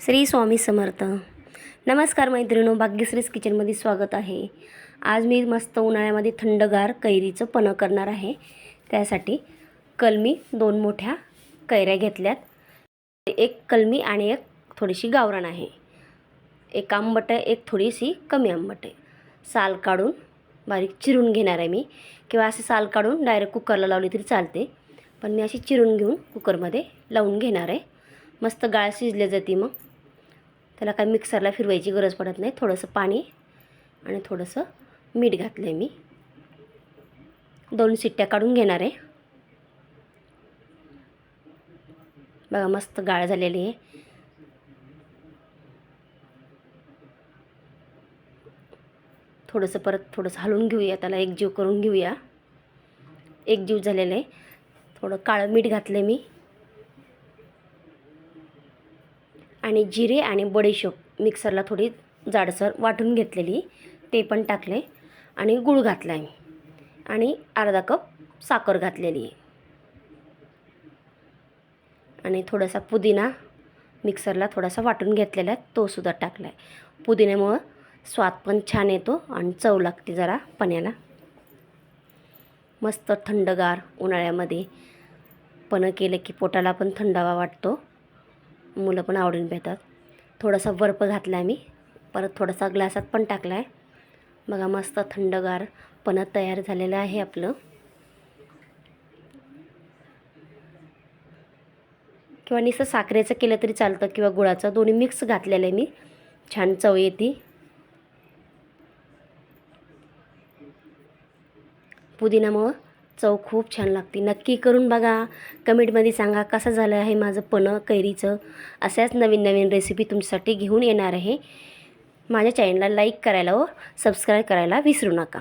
श्री स्वामी समर्थ। नमस्कार मैत्रिणो, भाग्यश्रीज किचनमध्ये स्वागत आहे। आज मी मस्त उन्हाळ्यामध्ये थंडगार कैरीचं पन्ह करणार आहे। त्यासाठी कलमी 2 मोठ्या कैऱ्या घेतल्यात, एक कलमी आणि एक थोडीशी गावरान आहे, एक आंबट आहे, एक थोडीशी कमी आंबट आहे। साल काढून बारीक चिरून घेणार आहे मी, किंवा असे साल काढून डायरेक्ट कुकरला लावली तरी चालते, पण मी अशी चिरून घेऊन कुकरमध्ये लावून घेणार आहे। मस्त गाळ शिजले जाते, मग त्याला काय मिक्सरला फिरवायची गरज पडत नाही। थोडंसं पाणी आणि थोडंसं मीठ घातलं आहे मी। 2 शिट्ट्या काढून घेणार आहे। बघा मस्त गाळ झालेली आहे। थोडंसं हलवून घेऊया, त्याला एकजीव करून घेऊया। एकजीव झालेलं आहे। थोडं काळं मीठ घातलं मी आणि जिरे आणि बडीशोप मिक्सरला थोडी जाडसर वाटून घेतलेली ते पण टाकले आणि गूळ घातला आहे आणि अर्धा कप साखर घातलेली आहे आणि थोडासा पुदिना मिक्सरला थोडासा वाटून घेतलेला आहे, तो सुद्धा टाकला आहे। पुदिन्यामुळे स्वाद पण छान येतो आणि चव लागते जरा पण्याला। मस्त थंडगार उन्हाळ्यामध्ये पन्ह केलं की पोटाला पण थंडावा वाटतो, मुलं पण आवडून पितात। थोडासा बर्फ घातला आहे मी, परत थोडासा ग्लासात पण टाकला आहे। बघा मस्त थंडगार पन्ह तयार झालेलं आहे आपलं। किंवा नुसतं साखरेचं केलं तरी चालतं किंवा गुळाचं, दोन्ही मिक्स घातलेलं आहे मी, छान चव येते। पुदिन्यामुळं चव खूप छान लागते। नक्की करून बघा, कमेंटमध्ये सांगा कसं झालं आहे माझं पन्ह कैरीचं। अशाच नवीन नवीन रेसिपी तुमच्यासाठी घेऊन येणार आहे। माझ्या चॅनलला लाईक करायला व सबस्क्राईब करायला विसरू नका।